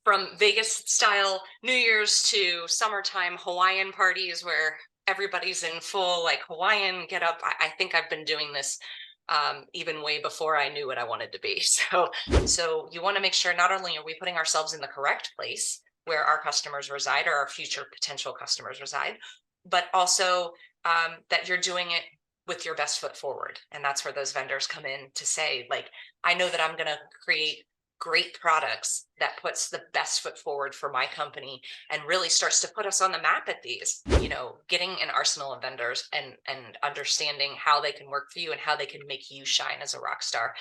from Vegas style New Year's to summertime Hawaiian parties where everybody's in full like Hawaiian get up. I think I've been doing this even way before I knew what I wanted to be. So you want to make sure not only are we putting ourselves in the correct place where our customers reside or our future potential customers reside, but also that you're doing it with your best foot forward. And that's where those vendors come in to say, like, I know that I'm going to create great products that puts the best foot forward for my company and really starts to put us on the map at these, getting an arsenal of vendors and understanding how they can work for you and how they can make you shine as a rock star.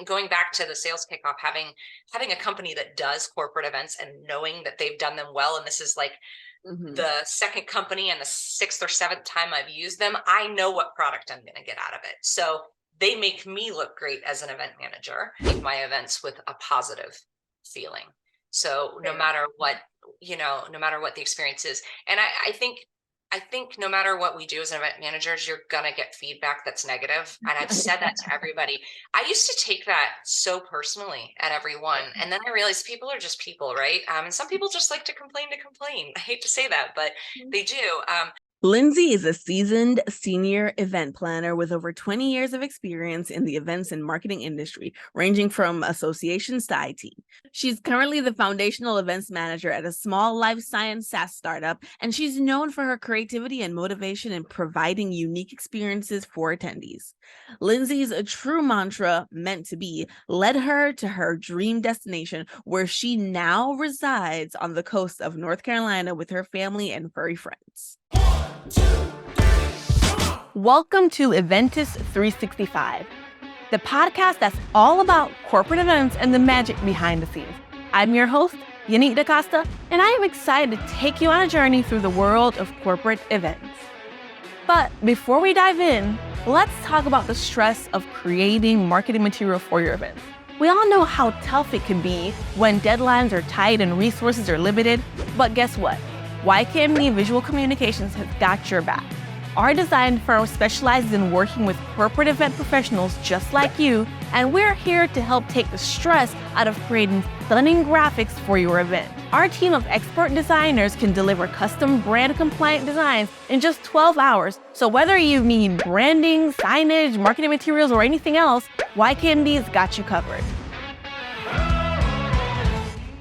Going back to the sales kickoff, having a company that does corporate events and knowing that they've done them well, and this is like the second company and the sixth or seventh time I've used them, I know what product I'm going to get out of it. So they make me look great as an event manager, make my events with a positive feeling. So no matter what the experience is. And I think no matter what we do as event managers, you're going to get feedback that's negative. And I've said that to everybody. I used to take that so personally at everyone. And then I realized people are just people, right? And some people just like to complain. I hate to say that, but they do. Lindsay is a seasoned senior event planner with over 20 years of experience in the events and marketing industry, ranging from associations to IT. She's currently the foundational events manager at a small life science SaaS startup, and she's known for her creativity and motivation in providing unique experiences for attendees. Lindsay's true mantra, meant to be, led her to her dream destination, where she now resides on the coast of North Carolina with her family and furry friends. Welcome to Eventus 365, the podcast that's all about corporate events and the magic behind the scenes. I'm your host, Yanique DaCosta, and I am excited to take you on a journey through the world of corporate events. But before we dive in, let's talk about the stress of creating marketing material for your events. We all know how tough it can be when deadlines are tight and resources are limited, but guess what? YKMD Visual Communications has got your back. Our design firm specializes in working with corporate event professionals just like you, and we're here to help take the stress out of creating stunning graphics for your event. Our team of expert designers can deliver custom brand-compliant designs in just 12 hours. So whether you need branding, signage, marketing materials, or anything else, YKMD's got you covered.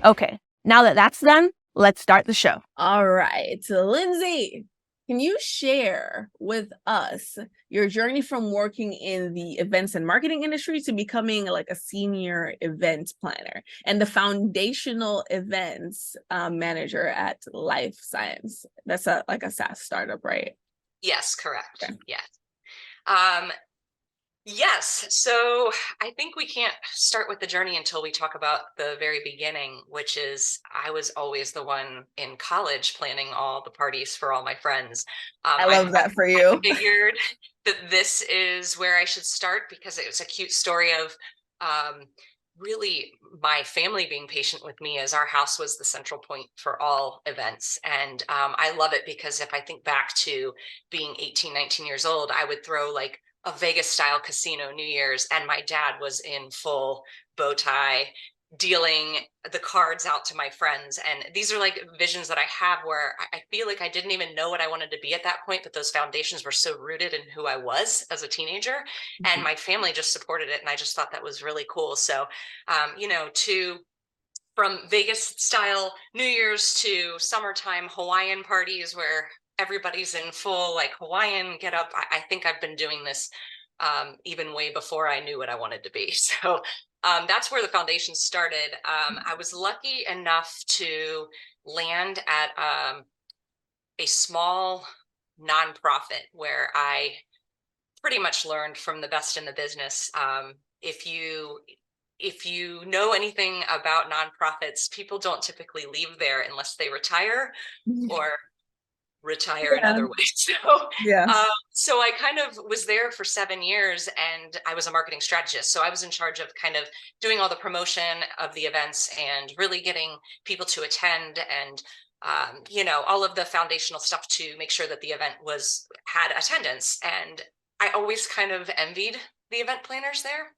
Okay, now that that's done, let's start the show. All right, so Lindsay, can you share with us your journey from working in the events and marketing industry to becoming like a senior event planner and the foundational events manager at Life Science? That's a SaaS startup, right? Yes, correct. Okay. Yes. Yes. So I think we can't start with the journey until we talk about the very beginning, which is I was always the one in college planning all the parties for all my friends. I love that for you. I figured that this is where I should start because it was a cute story of really my family being patient with me, as our house was the central point for all events. And I love it because if I think back to being 18, 19 years old, I would throw like a Vegas style casino New Year's, and my dad was in full bow tie dealing the cards out to my friends. And these are like visions that I have where I feel like I didn't even know what I wanted to be at that point, but those foundations were so rooted in who I was as a teenager, and my family just supported it. And I just thought that was really cool. So, from Vegas style New Year's to summertime Hawaiian parties where everybody's in full like Hawaiian get up. I think I've been doing this even way before I knew what I wanted to be. So that's where the foundation started. I was lucky enough to land at a small nonprofit where I pretty much learned from the best in the business. If you know anything about nonprofits, people don't typically leave there unless they retire or retire in other ways. So I kind of was there for 7 years, and I was a marketing strategist. So I was in charge of kind of doing all the promotion of the events and really getting people to attend and all of the foundational stuff to make sure that the event had attendance. And I always kind of envied the event planners there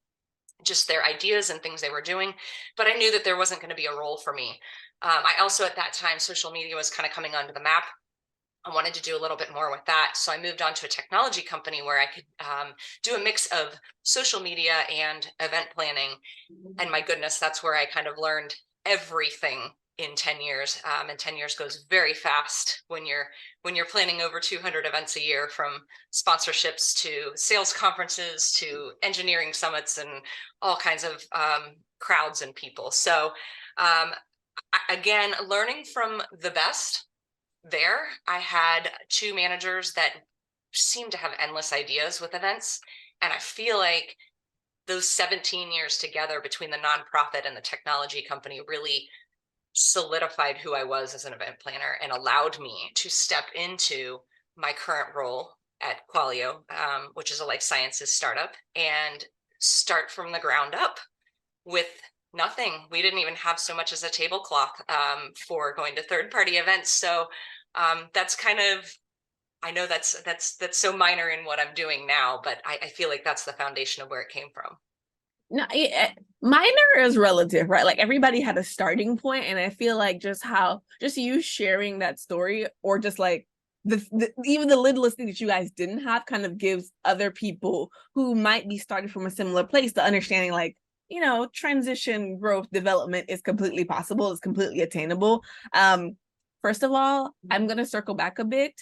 just their ideas and things they were doing. But I knew that there wasn't going to be a role for me. I also, at that time, social media was kind of coming onto the map. I wanted to do a little bit more with that. So I moved on to a technology company where I could do a mix of social media and event planning. And my goodness, that's where I kind of learned everything in 10 years. And 10 years goes very fast when you're planning over 200 events a year, from sponsorships to sales conferences to engineering summits and all kinds of crowds and people. So again, learning from the best there. I had two managers that seemed to have endless ideas with events. And I feel like those 17 years together between the nonprofit and the technology company really solidified who I was as an event planner and allowed me to step into my current role at Qualio, which is a life sciences startup, and start from the ground up with nothing. We didn't even have so much as a tablecloth for going to third-party events. So that's kind of, I know that's so minor in what I'm doing now, but I feel like that's the foundation of where it came from. No, minor is relative, right? Like everybody had a starting point, and I feel like just you sharing that story, or just like even the littlest thing that you guys didn't have, kind of gives other people who might be starting from a similar place the understanding, like, transition, growth, development is completely possible. It's completely attainable. First of all, I'm gonna circle back a bit.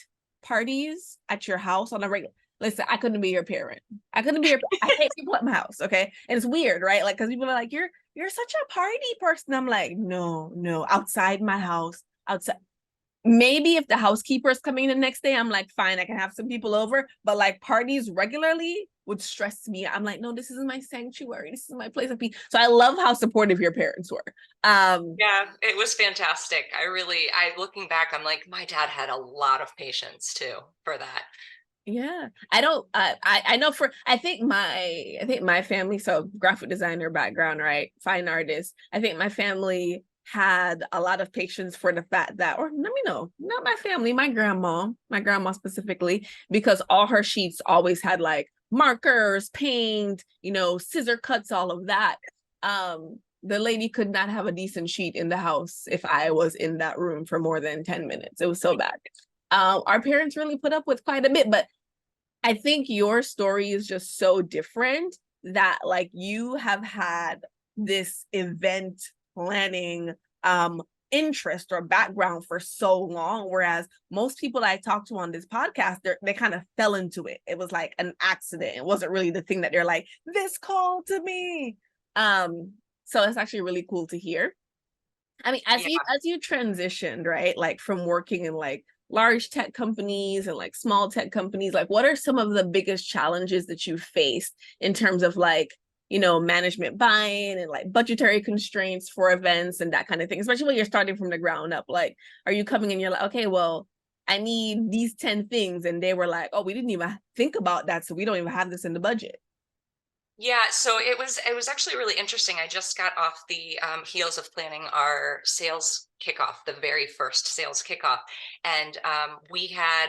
Parties at your house on a regular. Listen, I couldn't be your parent. I hate people at my house, okay? And it's weird, right? Like, because people are like, you're such a party person. I'm like, no, outside my house, outside. Maybe if the housekeeper is coming the next day, I'm like, fine, I can have some people over. But like parties regularly would stress me. I'm like, no, this is my sanctuary. This is my place of peace. So I love how supportive your parents were. Yeah, it was fantastic. Looking back, I'm like, my dad had a lot of patience too for that. Yeah, I don't. I know I think my family. So graphic designer background, right? Fine artist. I think my family had a lot of patience for the fact that, or let me know, not my family, my grandma specifically, because all her sheets always had like markers, paint, scissor cuts, all of that. The lady could not have a decent sheet in the house if I was in that room for more than 10 minutes. It was so bad. Our parents really put up with quite a bit, but I think your story is just so different that like you have had this event planning interest or background for so long, whereas most people I talk to on this podcast, they kind of fell into it. It was like an accident. It wasn't really the thing that they're like, this called to me. So it's actually really cool to hear. I mean, as you transitioned, right, like from working in like large tech companies and like small tech companies, like what are some of the biggest challenges that you faced in terms of like, management buy-in and like budgetary constraints for events and that kind of thing, especially when you're starting from the ground up? Like, are you coming in, you're like, okay, well, I need these 10 things, and they were like, oh, we didn't even think about that, so we don't even have this in the budget. Yeah, so it was actually really interesting. I just got off the heels of planning our sales kickoff, the very first sales kickoff, and we had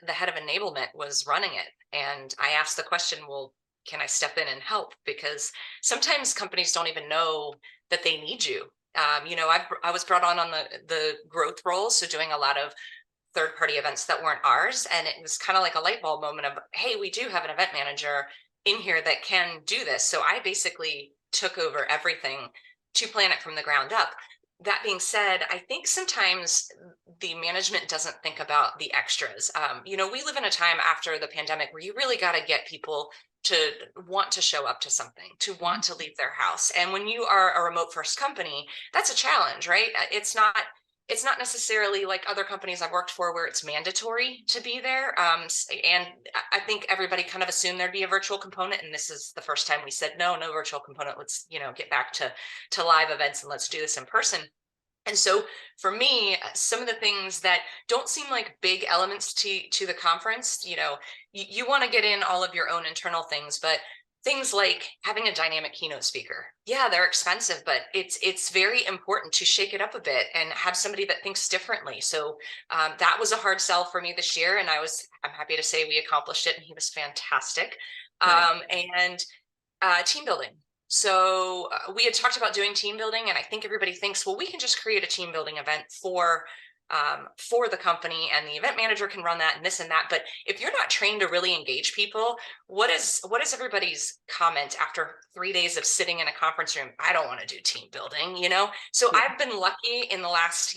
the head of enablement was running it, and I asked the question, well, can I step in and help? Because sometimes companies don't even know that they need you. I was brought on the growth role, so doing a lot of third-party events that weren't ours, and it was kind of like a light bulb moment of, hey, we do have an event manager in here that can do this. So I basically took over everything to plan it from the ground up. That being said, I think sometimes the management doesn't think about the extras. We live in a time after the pandemic where you really got to get people to want to show up to something, to want to leave their house. And when you are a remote first company, that's a challenge, right? It's not necessarily like other companies I've worked for where it's mandatory to be there. And I think everybody kind of assumed there'd be a virtual component. And this is the first time we said, no virtual component. Let's, get back to live events and let's do this in person. And so for me, some of the things that don't seem like big elements to the conference, you want to get in all of your own internal things, but things like having a dynamic keynote speaker. Yeah, they're expensive, but it's very important to shake it up a bit and have somebody that thinks differently. So that was a hard sell for me this year. And I'm happy to say we accomplished it, and he was fantastic. And team building. So we had talked about doing team building, and I think everybody thinks, well, we can just create a team building event for the company, and the event manager can run that and this and that. But if you're not trained to really engage people, what is everybody's comment after 3 days of sitting in a conference room? I don't want to do team building, you know? So Yeah. I've been lucky in the last,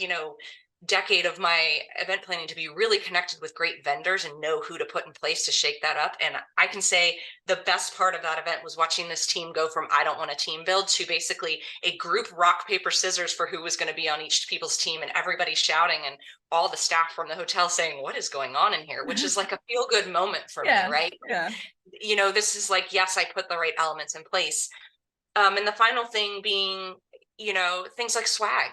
decade of my event planning to be really connected with great vendors and know who to put in place to shake that up. And I can say the best part of that event was watching this team go from I don't want a team build to basically a group rock, paper, scissors for who was going to be on each people's team, and everybody shouting and all the staff from the hotel saying, what is going on in here? Which is like a feel good moment for me, Yeah. right? Yeah. This is like, yes, I put the right elements in place. And the final thing being, things like swag.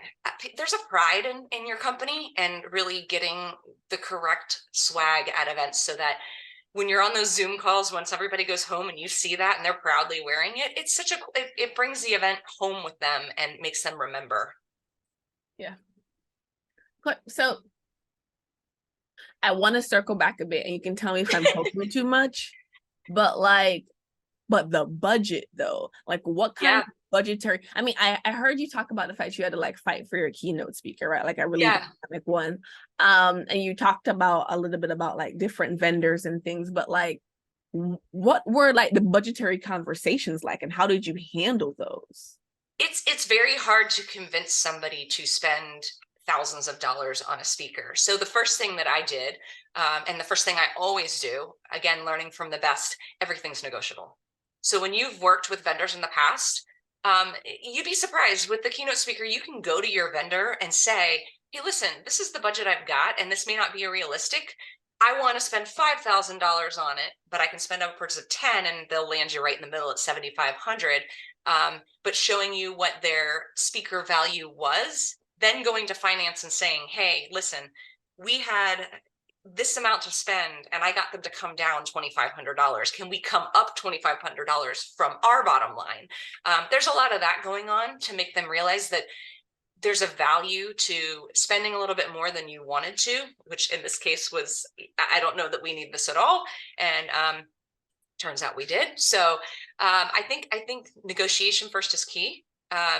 There's a pride in your company and really getting the correct swag at events, so that when you're on those Zoom calls, once everybody goes home and you see that and they're proudly wearing it, it's it brings the event home with them and makes them remember. Yeah. So I want to circle back a bit, and you can tell me if I'm talking too much, but the budget though, like what kind Yeah. of budgetary, I mean, I heard you talk about the fact you had to like fight for your keynote speaker, right? Like a really dynamic one. And you talked about a little bit about like different vendors and things, but like what were like the budgetary conversations like, and how did you handle those? It's very hard to convince somebody to spend thousands of dollars on a speaker. So the first thing that I did, and the first thing I always do, again, learning from the best, everything's negotiable. So when you've worked with vendors in the past, you'd be surprised with the keynote speaker. You can go to your vendor and say, hey, listen, this is the budget I've got, and this may not be realistic. I want to spend $5,000 on it, but I can spend upwards of 10, and they'll land you right in the middle at 7,500. But showing you what their speaker value was, then going to finance and saying, hey, listen, we had this amount to spend and I got them to come down $2,500. Can we come up $2,500 from our bottom line? There's a lot of that going on to make them realize that there's a value to spending a little bit more than you wanted to, which in this case was, I don't know that we need this at all. And turns out we did. So I think negotiation first is key.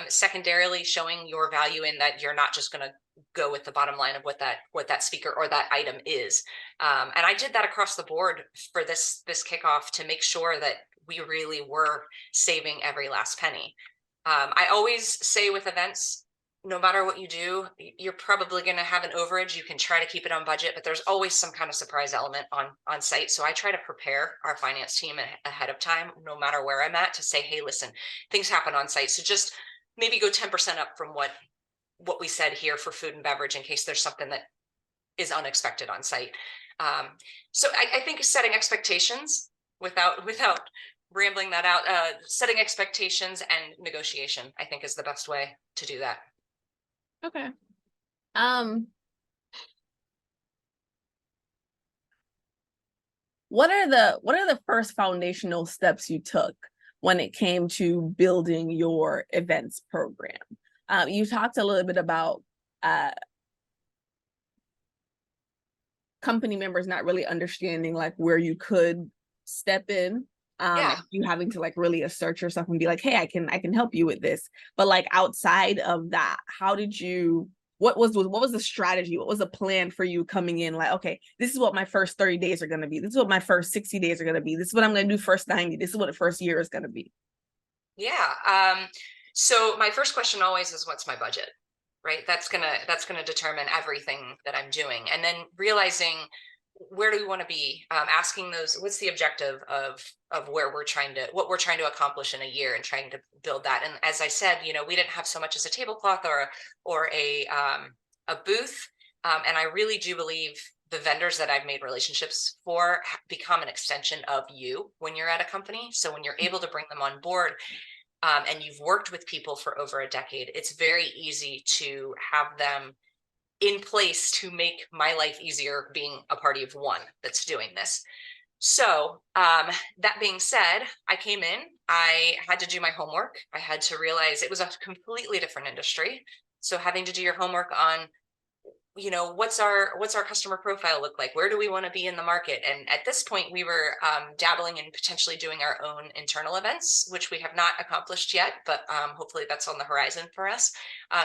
Secondarily, showing your value in that you're not just going to go with the bottom line of what that speaker or that item is. And I did that across the board for this kickoff to make sure that we really were saving every last penny. I always say with events, no matter what you do, you're probably going to have an overage. You can try to keep it on budget, but there's always some kind of surprise element on site. So I try to prepare our finance team ahead of time, no matter where I'm at, to say, hey, listen, things happen on site. So just maybe go 10% up from what we said here for food and beverage, in case there's something that is unexpected on site. So I think setting expectations without rambling that out, setting expectations and negotiation, I think, is the best way to do that. Okay. What are the first foundational steps you took when it came to building your events program? You talked a little bit about company members not really understanding like where you could step in. You having to like really assert yourself and be like, hey, I can help you with this. But like outside of that, how did you, what was the strategy? What was the plan for you coming in? Like, okay, this is what my first 30 days are going to be. This is what my first 60 days are going to be. This is what I'm going to do first 90. This is what the first year is going to be. Yeah. So my first question always is, what's my budget? Right? That's gonna determine everything that I'm doing. And then realizing, where do we want to be? Asking those, what's the objective of what we're trying to accomplish in a year, and trying to build that. And as I said, we didn't have so much as a tablecloth or a booth. And I really do believe the vendors that I've made relationships for become an extension of you when you're at a company. So when you're able to bring them on board, and you've worked with people for over a decade, it's very easy to have them in place to make my life easier being a party of one that's doing this. So that being said, I came in, I had to do my homework. I had to realize it was a completely different industry. So having to do your homework on, what's our customer profile look like? Where do we want to be in the market? And at this point, we were dabbling in potentially doing our own internal events, which we have not accomplished yet, but hopefully that's on the horizon for us.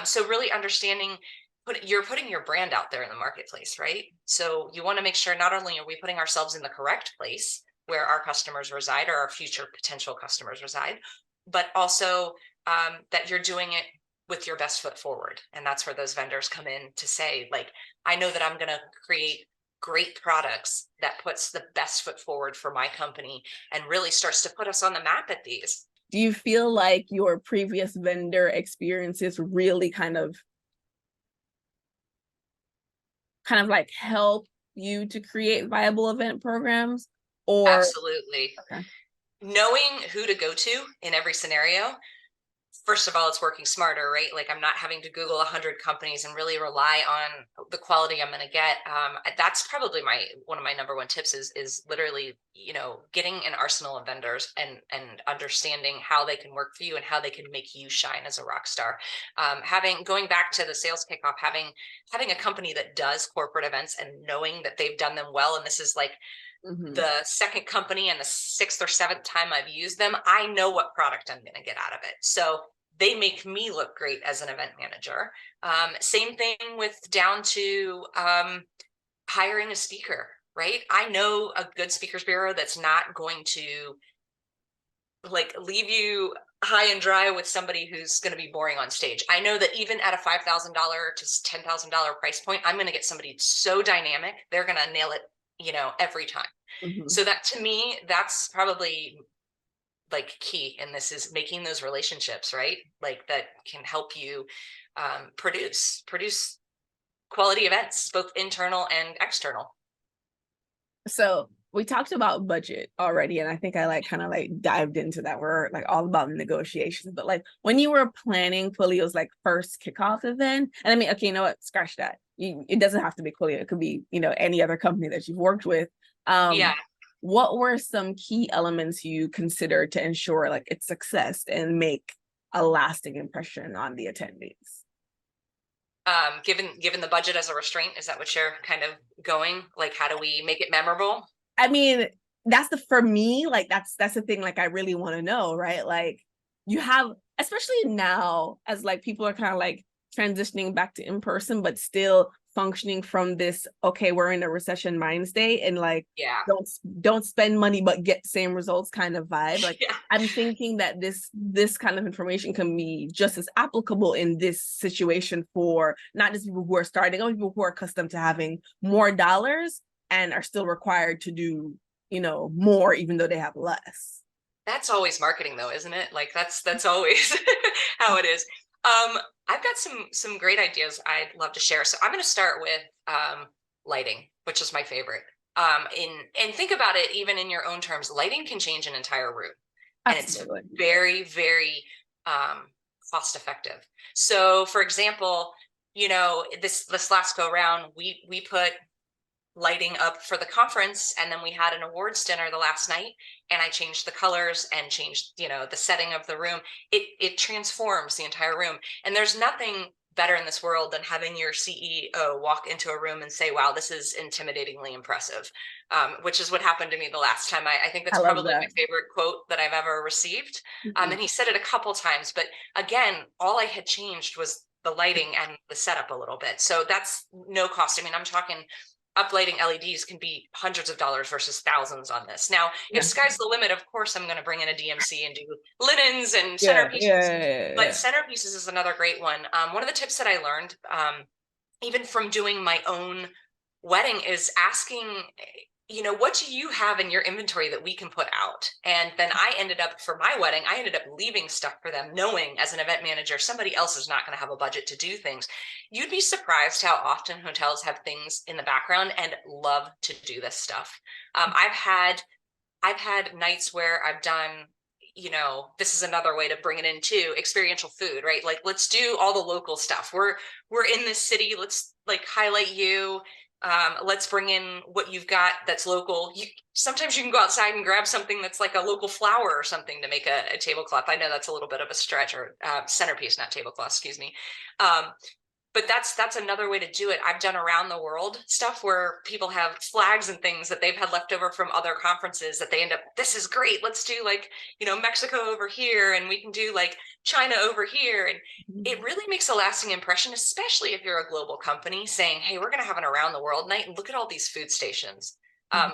So really understanding, you're putting your brand out there in the marketplace, right? So you want to make sure not only are we putting ourselves in the correct place where our customers reside or our future potential customers reside, but also that you're doing it with your best foot forward. And that's where those vendors come in to say, like, I know that I'm going to create great products that puts the best foot forward for my company and really starts to put us on the map at these. Do you feel like your previous vendor experiences really kind of like help you to create viable event programs? Or Absolutely. okay. Knowing who to go to in every scenario, first of all, it's working smarter, right? Like I'm not having to Google 100 companies and really rely on the quality I'm going to get. That's probably one of my number one tips is literally, getting an arsenal of vendors and understanding how they can work for you and how they can make you shine as a rock star. Going back to the sales kickoff, having a company that does corporate events and knowing that they've done them well, and this is like the second company and the sixth or seventh time I've used them, I know what product I'm going to get out of it. So they make me look great as an event manager. Same thing with down to hiring a speaker, right? I know a good speakers bureau that's not going to like leave you high and dry with somebody who's going to be boring on stage. I know that even at a $5,000 to $10,000 price point, I'm going to get somebody so dynamic, they're going to nail it, every time. So that to me, that's probably like key in this, is making those relationships, right? Like that can help you produce quality events, both internal and external. So we talked about budget already, and I think I kind of dived into that. We're like all about negotiations, but like when you were planning Quilio's like first kickoff event, and I mean, okay, you know what? Scratch that. It doesn't have to be Quilio. It could be, any other company that you've worked with. Yeah. What were some key elements you considered to ensure like its success and make a lasting impression on the attendees? Given the budget as a restraint, is that what you're kind of going? Like, how do we make it memorable? I mean, for me, like that's the thing, like I really want to know, right? Like you have, especially now as like people are kind of like transitioning back to in person, but still functioning from this, okay, we're in a recession mind state, and like don't spend money but get the same results kind of vibe. Like I'm thinking that this kind of information can be just as applicable in this situation for not just people who are starting, but people who are accustomed to having more dollars and are still required to do, more even though they have less. That's always marketing though, isn't it? Like that's always how it is. I've got some great ideas I'd love to share. So I'm going to start with lighting, which is my favorite. And think about it, even in your own terms, lighting can change an entire room. Absolutely. And it's very, very cost effective. So for example, this last go round, we put lighting up for the conference, and then we had an awards dinner the last night, and I changed the colors and changed the setting of the room. It transforms the entire room, and there's nothing better in this world than having your CEO walk into a room and say, wow, this is intimidatingly impressive, which is what happened to me the last time. I think that's probably my favorite quote that I've ever received. And he said it a couple times, but again, all I had changed was the lighting and the setup a little bit. So that's no cost. I mean, I'm talking uplighting LEDs can be hundreds of dollars versus thousands on this. Now, if sky's the limit, of course, I'm going to bring in a DMC and do linens and centerpieces. But centerpieces is another great one. One of the tips that I learned, even from doing my own wedding, is asking, what do you have in your inventory that we can put out? And then I ended up, for my wedding, I ended up leaving stuff for them, knowing as an event manager, somebody else is not going to have a budget to do things. You'd be surprised how often hotels have things in the background and love to do this stuff. I've had nights where I've done, this is another way to bring it into experiential food, right? Like, let's do all the local stuff. We're in this city. Let's like highlight you. Let's bring in what you've got that's local. Sometimes you can go outside and grab something that's like a local flower or something to make a tablecloth. I know that's a little bit of a stretch, or centerpiece, not tablecloth, excuse me. but that's another way to do it. I've done around the world stuff where people have flags and things that they've had left over from other conferences that they end up, this is great, let's do like, Mexico over here, and we can do like China over here. And it really makes a lasting impression, especially if you're a global company saying, hey, we're going to have an around the world night and look at all these food stations.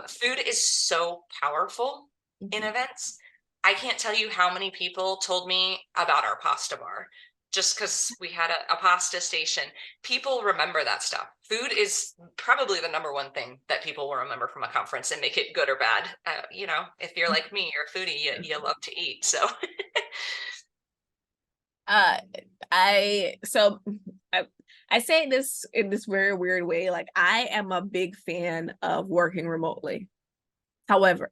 Food is so powerful in events. I can't tell you how many people told me about our pasta bar just because we had a pasta station. People remember that stuff. Food is probably the number one thing that people will remember from a conference, and make it good or bad. If you're like me, you're a foodie, you love to eat. So I say this in this very weird way. Like, I am a big fan of working remotely. However,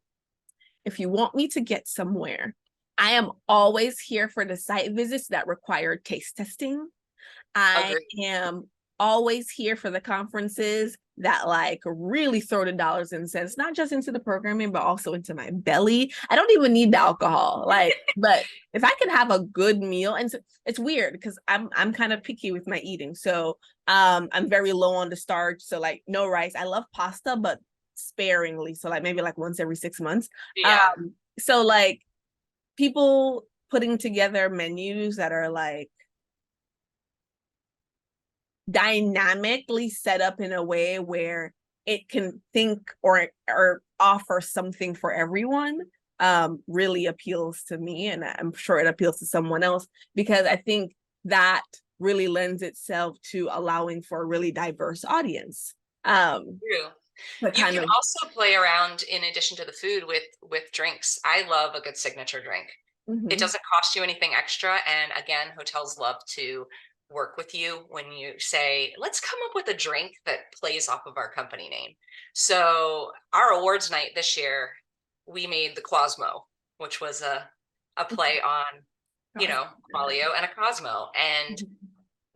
if you want me to get somewhere, I am always here for the site visits that require taste testing. I am always here for the conferences that like really throw the dollars and cents, not just into the programming, but also into my belly. I don't even need the alcohol. But if I can have a good meal, and so, it's weird because I'm kind of picky with my eating. So I'm very low on the starch. So like no rice. I love pasta, but sparingly. So like maybe like once every 6 months. yeah. So like people putting together menus that are like dynamically set up in a way where it can think or offer something for everyone really appeals to me, and I'm sure it appeals to someone else, because I think that really lends itself to allowing for a really diverse audience. True. You can also play around, in addition to the food, with drinks. I love a good signature drink. It doesn't cost you anything extra, and again, hotels love to work with you when you say, let's come up with a drink that plays off of our company name. So our awards night this year, we made the Quasmo, which was a play on, Qualio and a Cosmo. And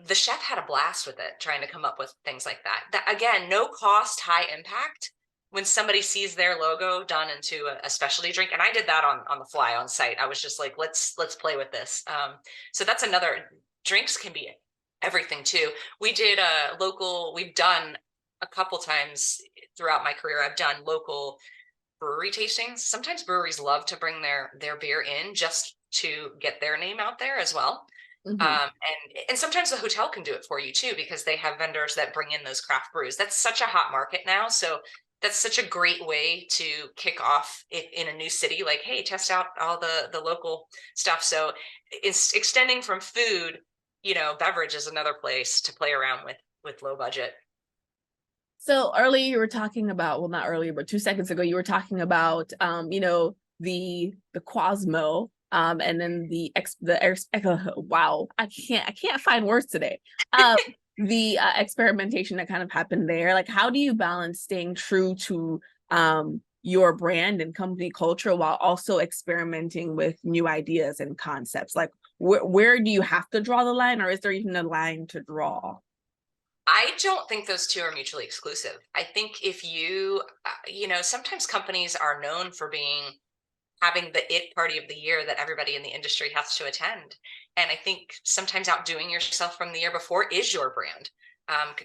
the chef had a blast with it, trying to come up with things like that. Again, no cost, high impact. When somebody sees their logo done into a specialty drink, and I did that on the fly on site. I was just like, let's play with this. So that's another. Drinks can be everything too. We've done a couple times throughout my career, I've done local brewery tastings. Sometimes breweries love to bring their beer in just to get their name out there as well. And sometimes the hotel can do it for you too, because they have vendors that bring in those craft brews. That's such a hot market now. So that's such a great way to kick off in a new city. Like, hey, test out all the local stuff. So it's extending from food, beverage is another place to play around with low budget. So earlier you were talking about, well, not earlier, but 2 seconds ago, you were talking about, the Quasmo, and then wow, I can't find words today. The experimentation that kind of happened there. Like, how do you balance staying true to your brand and company culture while also experimenting with new ideas and concepts? Like, where do you have to draw the line, or is there even a line to draw? I don't think those two are mutually exclusive. I think if you, sometimes companies are known for having the it party of the year that everybody in the industry has to attend. And I think sometimes outdoing yourself from the year before is your brand.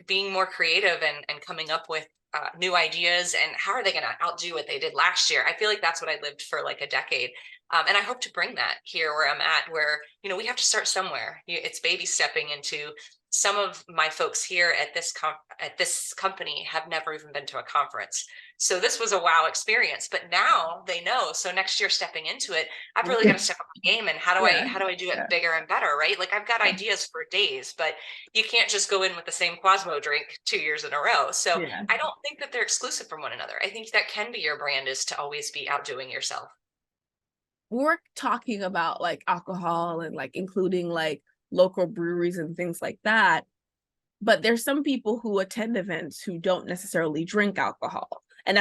Being more creative and coming up with new ideas, and how are they going to outdo what they did last year? I feel like that's what I lived for like a decade. And I hope to bring that here where I'm at, where, we have to start somewhere. It's baby stepping into. Some of my folks here at this company have never even been to a conference. So this was a wow experience, but now they know. So next year, stepping into it, I've really got to step up my game. And how do I do it bigger and better, right? Like, I've got ideas for days, but you can't just go in with the same Quasmo drink 2 years in a row. So I don't think that they're exclusive from one another. I think that can be your brand, is to always be outdoing yourself. We're talking about like alcohol and like including like local breweries and things like that, but there's some people who attend events who don't necessarily drink alcohol, and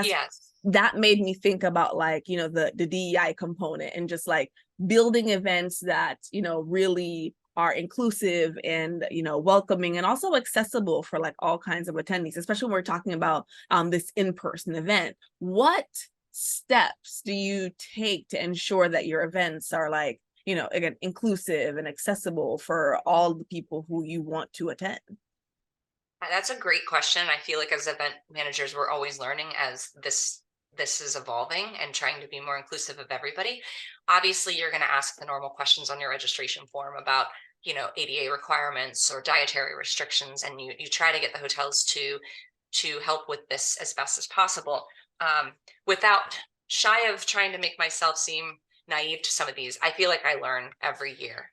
that made me think about like, the DEI component, and just like building events that really are inclusive and welcoming, and also accessible for like all kinds of attendees, especially when we're talking about this in-person event. What steps do you take to ensure that your events are like, again, inclusive and accessible for all the people who you want to attend? That's a great question. I feel like as event managers, we're always learning as this is evolving and trying to be more inclusive of everybody. Obviously, you're going to ask the normal questions on your registration form about, ADA requirements or dietary restrictions, and you try to get the hotels to help with this as best as possible, without shy of trying to make myself seem naive to some of these. I feel like I learn every year.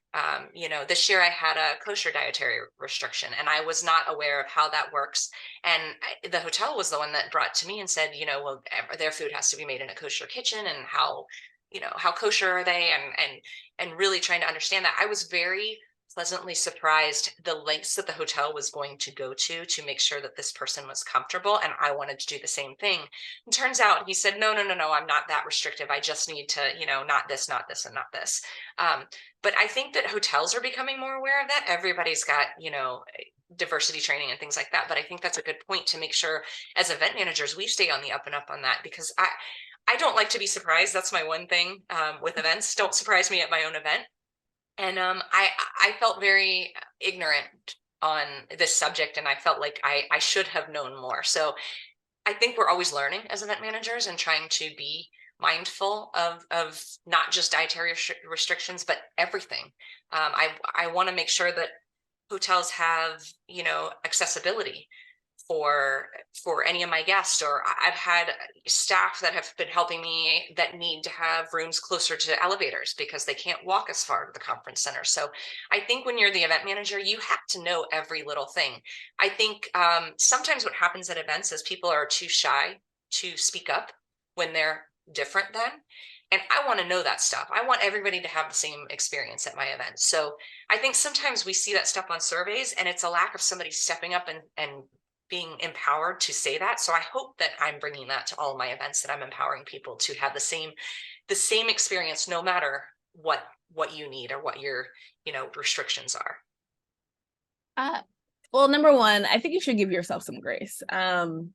This year I had a kosher dietary restriction and I was not aware of how that works. And the hotel was the one that brought to me and said, well, their food has to be made in a kosher kitchen, and how kosher are they? And really trying to understand that. I was very pleasantly surprised the lengths that the hotel was going to go to make sure that this person was comfortable, and I wanted to do the same thing. And turns out he said, no, I'm not that restrictive. I just need to, not this, and not this. But I think that hotels are becoming more aware of that. Everybody's got, diversity training and things like that. But I think that's a good point to make sure as event managers, we stay on the up and up on that, because I don't like to be surprised. That's my one thing with events. Don't surprise me at my own event. And I felt very ignorant on this subject, and I felt like I should have known more. So I think we're always learning as event managers and trying to be mindful of not just dietary restrictions, but everything. I want to make sure that hotels have, accessibility for any of my guests, or I've had staff that have been helping me that need to have rooms closer to elevators because they can't walk as far to the conference center. So I think when you're the event manager, you have to know every little thing. I think sometimes what happens at events is people are too shy to speak up when they're different than. And I want to know that stuff. I want everybody to have the same experience at my event. So I think sometimes we see that stuff on surveys, and it's a lack of somebody stepping up and being empowered to say that. So I hope that I'm bringing that to all of my events, that I'm empowering people to have the same experience, no matter what you need or what your, restrictions are. Well, number one, I think you should give yourself some grace. For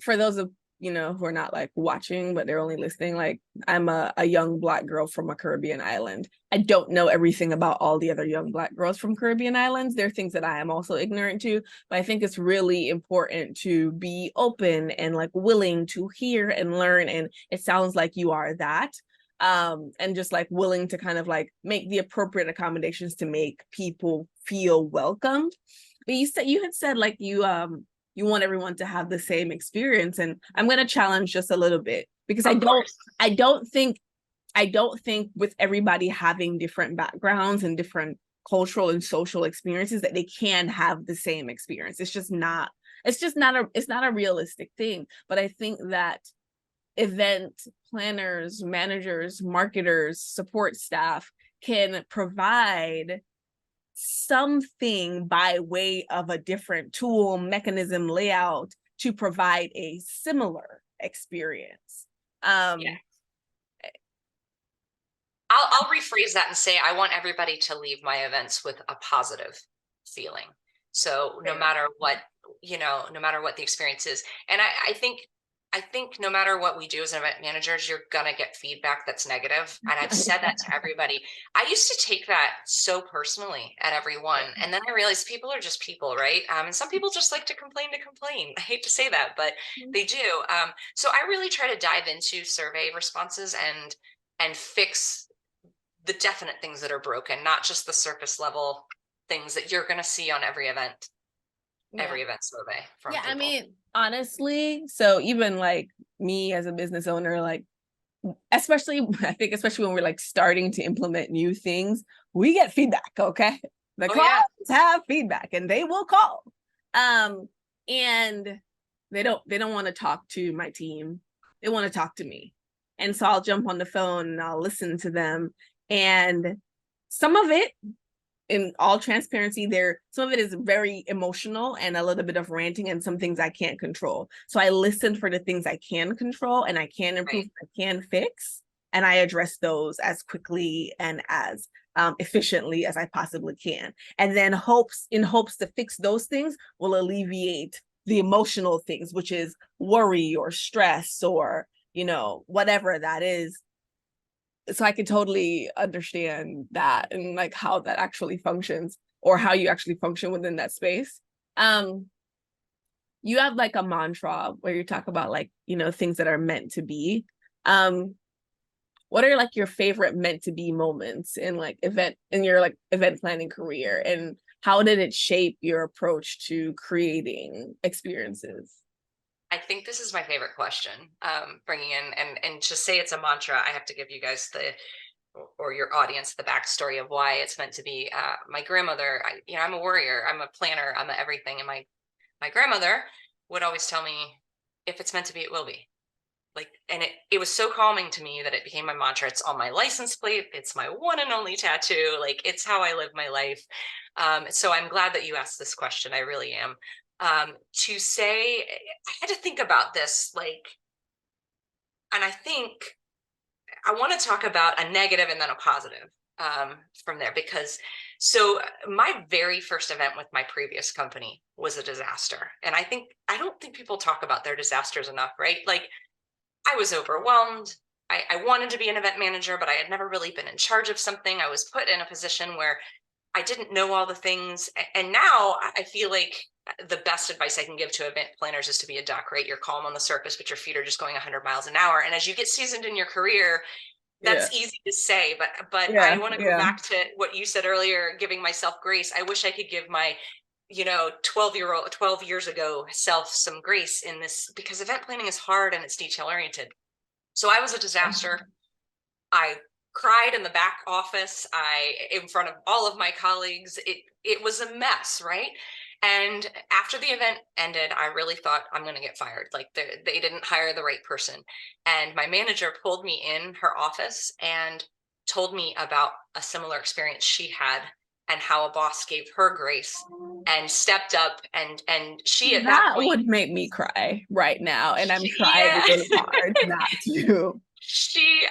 those of who are not like watching, but they're only listening, like I'm a young Black girl from a Caribbean island. I don't know everything about all the other young Black girls from Caribbean islands. There are things that I am also ignorant to, but I think it's really important to be open and like willing to hear and learn. And it sounds like you are that. And just like willing to kind of like make the appropriate accommodations to make people feel welcomed. But you had said like you want everyone to have the same experience, and I'm going to challenge just a little bit, because I don't think with everybody having different backgrounds and different cultural and social experiences that they can have the same experience. It's not a realistic thing. But I think that event planners, managers, marketers, support staff can provide something by way of a different tool, mechanism, layout to provide a similar experience. Yeah. I'll rephrase that and say I want everybody to leave my events with a positive feeling. So no matter what, no matter what the experience is. And I think no matter what we do as event managers, you're gonna get feedback that's negative. And I've said that to everybody. I used to take that so personally at everyone. And then I realized people are just people, right? And some people just like to complain. I hate to say that, but they do. So I really try to dive into survey responses and fix the definite things that are broken, not just the surface level things that you're gonna see on every event survey from people. I mean, honestly, so even like me as a business owner, like especially when we're like starting to implement new things, we get feedback. Okay, the clients have feedback and they will call, and they don't want to talk to my team, they want to talk to me. And so I'll jump on the phone and I'll listen to them, and some of it, in all transparency, some of it is very emotional and a little bit of ranting, and some things I can't control. So I listen for the things I can control and I can improve, I can fix, and I address those as quickly and as efficiently as I possibly can. And then hopes to fix those things will alleviate the emotional things, which is worry or stress or, whatever that is. So I could totally understand that and like how that actually functions, or how you actually function within that space. You have like a mantra where you talk about like, things that are meant to be. Um, what are like your favorite meant to be moments in your event planning career, and how did it shape your approach to creating experiences? I think this is my favorite question. Bringing in and to say it's a mantra, I have to give you guys or your audience the backstory of why it's meant to be. My grandmother, I'm a warrior, I'm a planner, I'm a everything, and my grandmother would always tell me, if it's meant to be, it will be. Like, and it was so calming to me that it became my mantra. It's on my license plate. It's my one and only tattoo. Like, it's how I live my life. So I'm glad that you asked this question. I really am. To say, I had to think about this, like, and I think I want to talk about a negative and then a positive from there, because so my very first event with my previous company was a disaster. And I don't think people talk about their disasters enough, right? Like, I was overwhelmed. I wanted to be an event manager, but I had never really been in charge of something. I was put in a position where I didn't know all the things. And now I feel like the best advice I can give to event planners is to be a duck, right? You're calm on the surface, but your feet are just going 100 miles an hour. And as you get seasoned in your career, Yeah. that's easy to say, but I Yeah. want to go Yeah. back to what you said earlier, giving myself grace. I wish I could give my 12 years ago self some grace in this, because event planning is hard and it's detail oriented. So I was a disaster. I cried in the back office. In front of all of my colleagues. It was a mess, right? And after the event ended, I really thought, I'm going to get fired. Like, they didn't hire the right person. And my manager pulled me in her office and told me about a similar experience she had, and how a boss gave her grace and stepped up, and she at that That point, would make me cry right now, and I'm trying yeah. really hard not to. She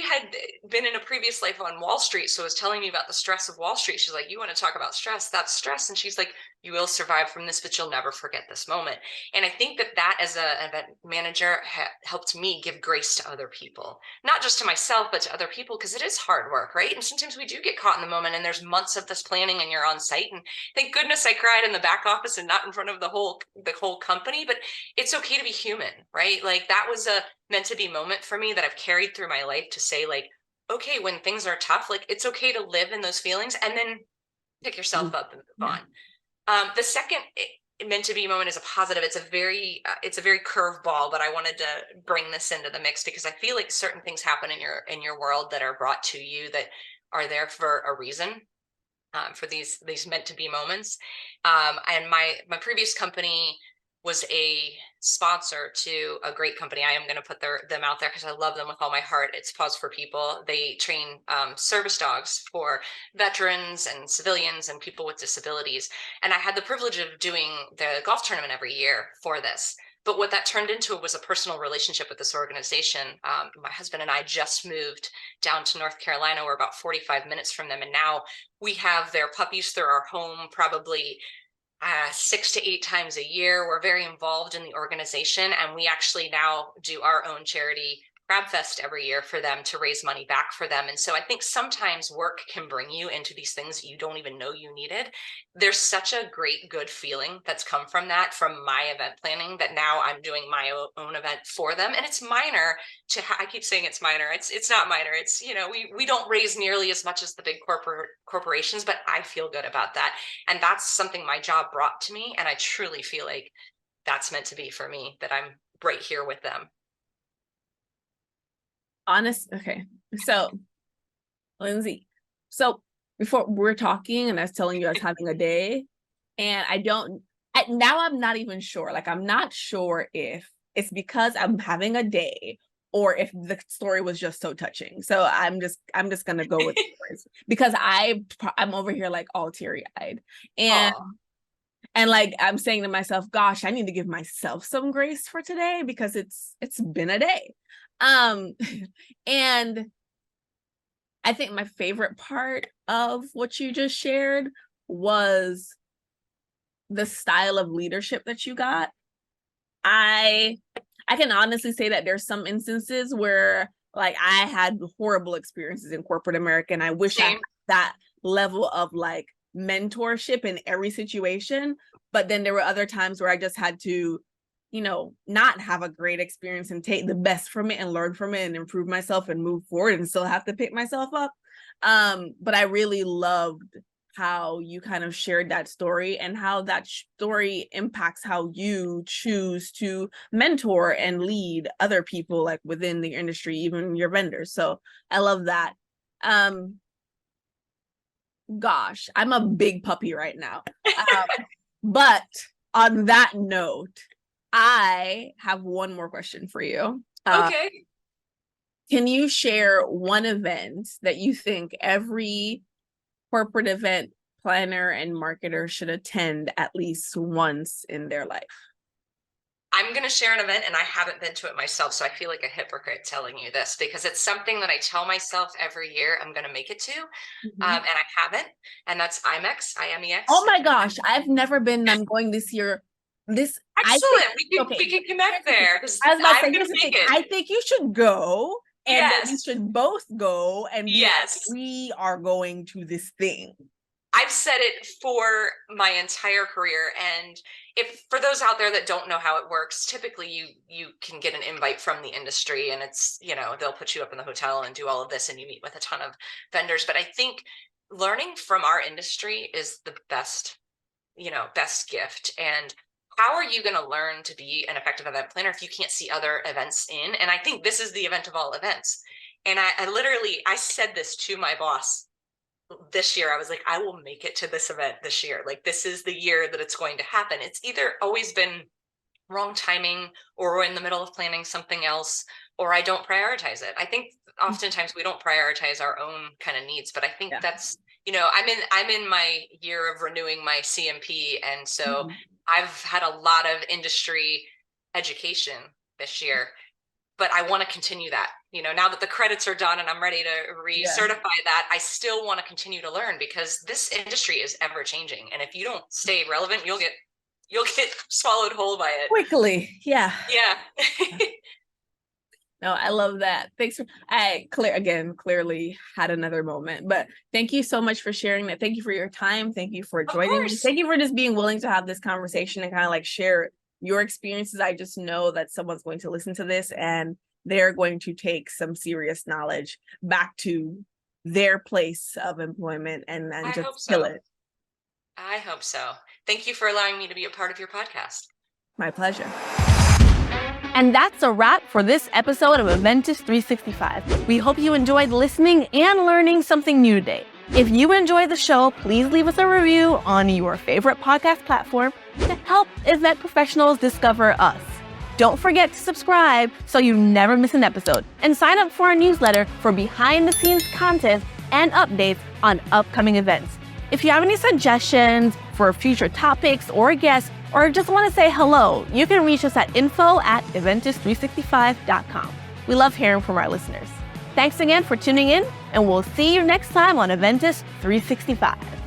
had been in a previous life on Wall Street, so was telling me about the stress of Wall Street. She's like, you want to talk about stress? That's stress. And she's like, you will survive from this, but you'll never forget this moment. And I think that as an event manager helped me give grace to other people, not just to myself, but to other people, because it is hard work, right? And sometimes we do get caught in the moment, and there's months of this planning, and you're on site. And thank goodness I cried in the back office and not in front of the whole company. But it's okay to be human, right? Like, that was a meant to be moment for me that I've carried through my life, to say, like, okay, when things are tough, like, it's okay to live in those feelings and then pick yourself up and move Yeah. on. The second meant to be moment is a positive. It's a very curveball, but I wanted to bring this into the mix because I feel like certain things happen in your world that are brought to you that are there for a reason. For these meant to be moments. And my previous company was a sponsor to a great company. I am going to put them out there because I love them with all my heart. It's Pause for People. They train service dogs for veterans and civilians and people with disabilities. And I had the privilege of doing the golf tournament every year for this. But what that turned into was a personal relationship with this organization. My husband and I just moved down to North Carolina. We're about 45 minutes from them. And now we have their puppies through our home probably 6 to 8 times a year. We're very involved in the organization, and we actually now do our own charity Crab Fest every year for them to raise money back for them. And so I think sometimes work can bring you into these things that you don't even know you needed. There's such a great, good feeling that's come from that, from my event planning, that now I'm doing my own event for them. And it's minor I keep saying it's minor. It's not minor. It's, we don't raise nearly as much as the big corporations, but I feel good about that. And that's something my job brought to me. And I truly feel like that's meant to be for me, that I'm right here with them. Okay. So, Lindsay, before we're talking and I was telling you I was having a day, and now I'm not even sure. Like, I'm not sure if it's because I'm having a day or if the story was just so touching. So I'm just gonna go with stories because I'm over here like all teary-eyed. And Aww. and like I'm saying to myself, gosh, I need to give myself some grace for today because it's been a day. And I think my favorite part of what you just shared was the style of leadership that you got. I can honestly say that there's some instances where like I had horrible experiences in corporate America, and I wish I had that level of like mentorship in every situation. But then there were other times where I just had to, not have a great experience and take the best from it and learn from it and improve myself and move forward and still have to pick myself up. But I really loved how you kind of shared that story and how that story impacts how you choose to mentor and lead other people like within the industry, even your vendors. So I love that. Gosh, I'm a big puppy right now. But on that note, I have one more question for you. Okay. Can you share one event that you think every corporate event planner and marketer should attend at least once in their life? I'm going to share an event and I haven't been to it myself. So I feel like a hypocrite telling you this because it's something that I tell myself every year I'm going to make it to. And I haven't. And that's IMEX, IMEX. Oh my gosh. I've never been. I'm going this year. Excellent. We can connect there. I was about to say, here's the thing. I think you should go. And that we should both go and be like, we are going to this thing. I've said it for my entire career. And if for those out there that don't know how it works, typically you can get an invite from the industry and it's, they'll put you up in the hotel and do all of this and you meet with a ton of vendors. But I think learning from our industry is the best gift. And how are you going to learn to be an effective event planner if you can't see other events in? And I think this is the event of all events. And I said this to my boss this year. I was like, I will make it to this event this year. Like, this is the year that it's going to happen. It's either always been wrong timing or we're in the middle of planning something else, or I don't prioritize it. I think oftentimes we don't prioritize our own kind of needs, but I think that's, I'm in my year of renewing my CMP. And so I've had a lot of industry education this year, but I want to continue that. Now that the credits are done and I'm ready to recertify that, I still want to continue to learn because this industry is ever changing. And if you don't stay relevant, you'll get swallowed whole by it quickly. Yeah. Yeah. No, I love that. Thanks for, clearly had another moment, but thank you so much for sharing that. Thank you for your time. Thank you for joining me. Thank you for just being willing to have this conversation and kind of like share your experiences. I just know that someone's going to listen to this and they're going to take some serious knowledge back to their place of employment and just kill it. I hope so. Thank you for allowing me to be a part of your podcast. My pleasure. And that's a wrap for this episode of Eventus 365. We hope you enjoyed listening and learning something new today. If you enjoy the show, please leave us a review on your favorite podcast platform to help event professionals discover us. Don't forget to subscribe so you never miss an episode, and sign up for our newsletter for behind-the-scenes content and updates on upcoming events. If you have any suggestions for future topics or guests, or just want to say hello, you can reach us at info@eventus365.com. We love hearing from our listeners. Thanks again for tuning in, and we'll see you next time on Eventus 365.